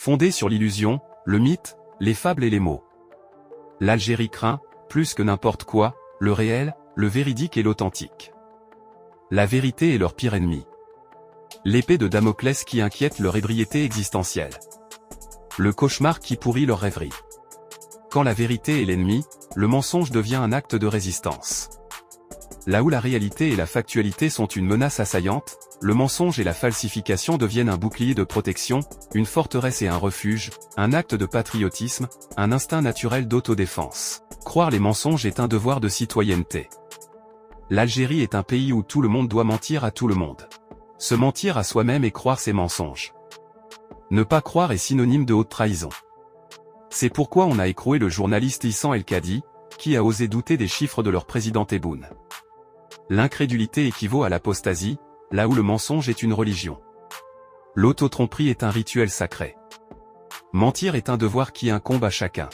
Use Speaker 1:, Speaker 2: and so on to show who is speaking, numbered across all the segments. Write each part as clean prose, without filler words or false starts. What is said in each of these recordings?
Speaker 1: fondée sur l'illusion, le mythe, les fables et les mots. L'Algérie craint, plus que n'importe quoi, le réel, le véridique et l'authentique. La vérité est leur pire ennemi. L'épée de Damoclès qui inquiète leur ébriété existentielle. Le cauchemar qui pourrit leur rêverie. Quand la vérité est l'ennemi, le mensonge devient un acte de résistance. Là où la réalité et la factualité sont une menace assaillante, le mensonge et la falsification deviennent un bouclier de protection, une forteresse et un refuge, un acte de patriotisme, un instinct naturel d'autodéfense. Croire les mensonges est un devoir de citoyenneté. L'Algérie est un pays où tout le monde doit mentir à tout le monde. Se mentir à soi-même et croire ses mensonges. Ne pas croire est synonyme de haute trahison. C'est pourquoi on a écroué le journaliste Issam El-Kadi, qui a osé douter des chiffres de leur président Tebboune. L'incrédulité équivaut à l'apostasie, là où le mensonge est une religion. L'autotromperie est un rituel sacré. Mentir est un devoir qui incombe à chacun.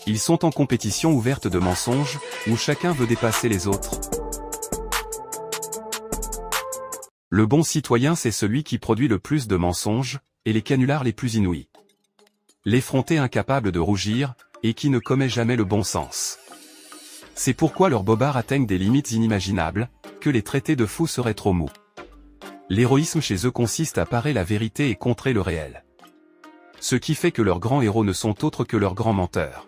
Speaker 1: Ils sont en compétition ouverte de mensonges, où chacun veut dépasser les autres. Le bon citoyen c'est celui qui produit le plus de mensonges, et les canulars les plus inouïs. L'effronté incapable de rougir, et qui ne commet jamais le bon sens. C'est pourquoi leurs bobards atteignent des limites inimaginables, que les traités de fous seraient trop mous. L'héroïsme chez eux consiste à parer la vérité et contrer le réel. Ce qui fait que leurs grands héros ne sont autres que leurs grands menteurs.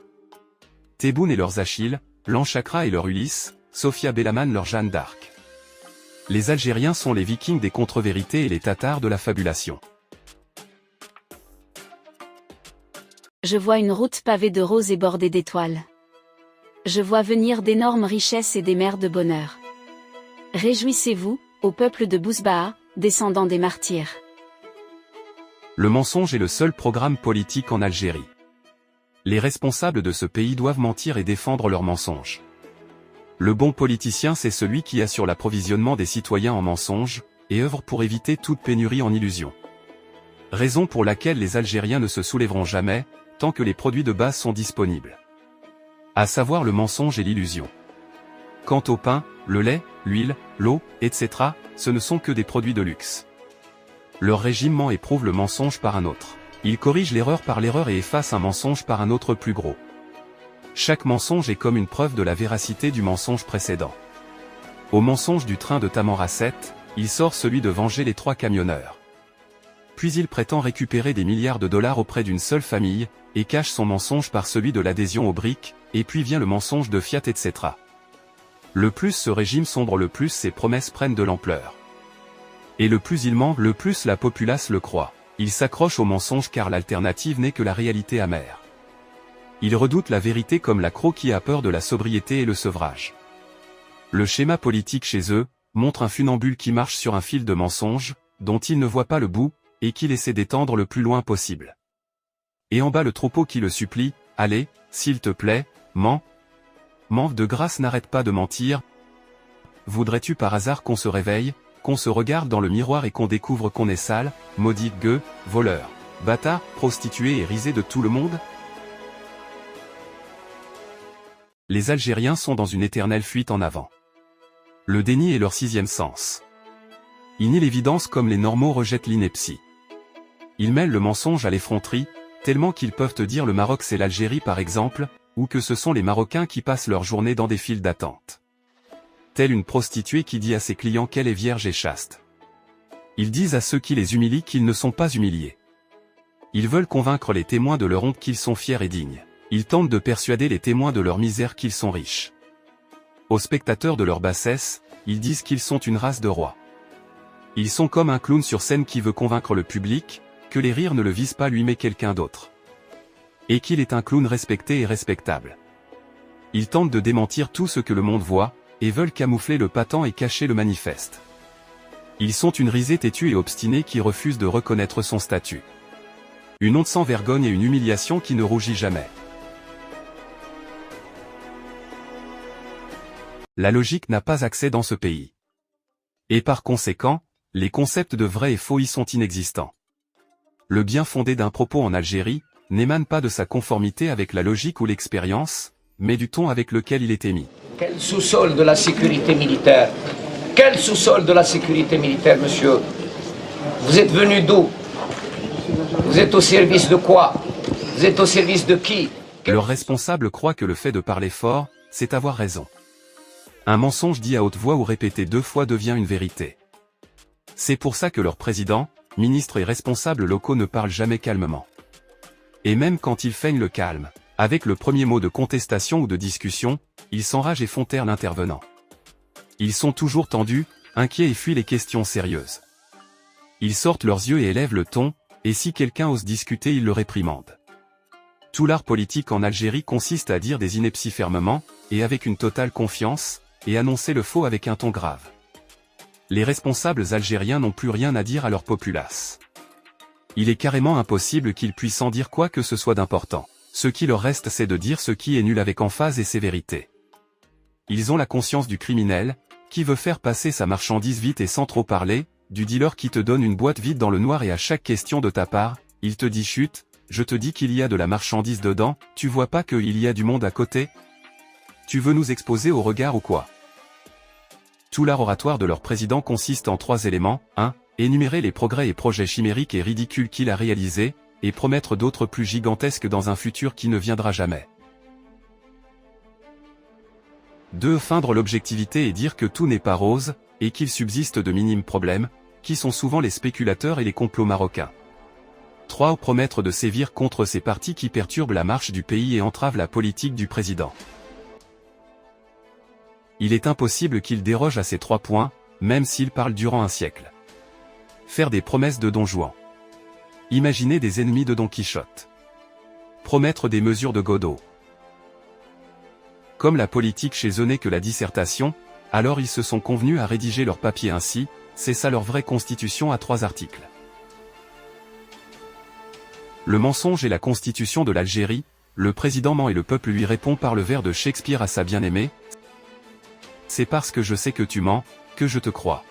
Speaker 1: Tebboune et leurs Achilles, Lanchakra et leur Ulysse, Sophia Belaman leur Jeanne d'Arc. Les Algériens sont les Vikings des contre-vérités et les Tatars de la fabulation.
Speaker 2: Je vois une route pavée de roses et bordée d'étoiles. Je vois venir d'énormes richesses et des mers de bonheur. Réjouissez-vous, ô peuple de Bousbaa, descendants des martyrs.
Speaker 1: Le mensonge est le seul programme politique en Algérie. Les responsables de ce pays doivent mentir et défendre leurs mensonges. Le bon politicien c'est celui qui assure l'approvisionnement des citoyens en mensonges, et œuvre pour éviter toute pénurie en illusions. Raison pour laquelle les Algériens ne se soulèveront jamais, tant que les produits de base sont disponibles. À savoir le mensonge et l'illusion. Quant au pain, le lait, l'huile, l'eau, etc., ce ne sont que des produits de luxe. Leur régime ment et prouve le mensonge par un autre. Ils corrigent l'erreur par l'erreur et effacent un mensonge par un autre plus gros. Chaque mensonge est comme une preuve de la véracité du mensonge précédent. Au mensonge du train de Tamanrasset, il sort celui de venger les 3 camionneurs. Puis il prétend récupérer des milliards de dollars auprès d'une seule famille, et cache son mensonge par celui de l'adhésion aux briques, et puis vient le mensonge de Fiat etc. Le plus ce régime sombre le plus ses promesses prennent de l'ampleur. Et le plus il ment, le plus la populace le croit. Il s'accroche au mensonge car l'alternative n'est que la réalité amère. Il redoute la vérité comme la croc qui a peur de la sobriété et le sevrage. Le schéma politique chez eux, montre un funambule qui marche sur un fil de mensonges, dont il ne voit pas le bout, et qu'il essaie d'étendre le plus loin possible. Et en bas le troupeau qui le supplie, allez, s'il te plaît, mens. Mens de grâce n'arrête pas de mentir. Voudrais-tu par hasard qu'on se réveille, qu'on se regarde dans le miroir et qu'on découvre qu'on est sale, maudit, gueux, voleur, bâtard, prostitué et risé de tout le monde? Les Algériens sont dans une éternelle fuite en avant. Le déni est leur 6e sens. Ils nient l'évidence comme les normaux rejettent l'ineptie. Ils mêlent le mensonge à l'effronterie, tellement qu'ils peuvent te dire le Maroc c'est l'Algérie par exemple, ou que ce sont les Marocains qui passent leur journée dans des files d'attente. Telle une prostituée qui dit à ses clients qu'elle est vierge et chaste. Ils disent à ceux qui les humilient qu'ils ne sont pas humiliés. Ils veulent convaincre les témoins de leur honte qu'ils sont fiers et dignes. Ils tentent de persuader les témoins de leur misère qu'ils sont riches. Aux spectateurs de leur bassesse, ils disent qu'ils sont une race de rois. Ils sont comme un clown sur scène qui veut convaincre le public, que les rires ne le visent pas lui mais quelqu'un d'autre. Et qu'il est un clown respecté et respectable. Ils tentent de démentir tout ce que le monde voit, et veulent camoufler le patent et cacher le manifeste. Ils sont une risée têtue et obstinée qui refuse de reconnaître son statut. Une honte sans vergogne et une humiliation qui ne rougit jamais. La logique n'a pas accès dans ce pays. Et par conséquent, les concepts de vrai et faux y sont inexistants. Le bien fondé d'un propos en Algérie, n'émane pas de sa conformité avec la logique ou l'expérience, mais du ton avec lequel il est émis.
Speaker 3: Quel sous-sol de la sécurité militaire? Quel sous-sol de la sécurité militaire, monsieur? Vous êtes venu d'où? Vous êtes au service de quoi? Vous êtes au service de qui?
Speaker 1: Leurs responsables croient que le fait de parler fort, c'est avoir raison. Un mensonge dit à haute voix ou répété 2 fois devient une vérité. C'est pour ça que leurs présidents, ministres et responsables locaux ne parlent jamais calmement. Et même quand ils feignent le calme, avec le premier mot de contestation ou de discussion, ils s'enragent et font taire l'intervenant. Ils sont toujours tendus, inquiets et fuient les questions sérieuses. Ils sortent leurs yeux et élèvent le ton, et si quelqu'un ose discuter ils le réprimandent. Tout l'art politique en Algérie consiste à dire des inepties fermement, et avec une totale confiance, et annoncer le faux avec un ton grave. Les responsables algériens n'ont plus rien à dire à leur populace. Il est carrément impossible qu'ils puissent en dire quoi que ce soit d'important. Ce qui leur reste c'est de dire ce qui est nul avec emphase et sévérité. Ils ont la conscience du criminel, qui veut faire passer sa marchandise vite et sans trop parler, du dealer qui te donne une boîte vide dans le noir et à chaque question de ta part, il te dit chut, je te dis qu'il y a de la marchandise dedans, tu vois pas qu'il y a du monde à côté? Tu veux nous exposer au regard ou quoi? Tout l'art oratoire de leur président consiste en 3 éléments. 1. Énumérer les progrès et projets chimériques et ridicules qu'il a réalisés, et promettre d'autres plus gigantesques dans un futur qui ne viendra jamais. 2. Feindre l'objectivité et dire que tout n'est pas rose, et qu'il subsiste de minimes problèmes, qui sont souvent les spéculateurs et les complots marocains. 3. Promettre de sévir contre ces partis qui perturbent la marche du pays et entravent la politique du président. Il est impossible qu'il déroge à ces 3 points, même s'il parle durant un siècle. Faire des promesses de Don Juan. Imaginer des ennemis de Don Quichotte. Promettre des mesures de Godot. Comme la politique chez eux n'est que la dissertation, alors ils se sont convenus à rédiger leur papier ainsi, c'est ça leur vraie constitution à 3 articles. Le mensonge est la constitution de l'Algérie, le président ment et le peuple lui répond par le vers de Shakespeare à sa bien-aimée. C'est parce que je sais que tu mens, que je te crois.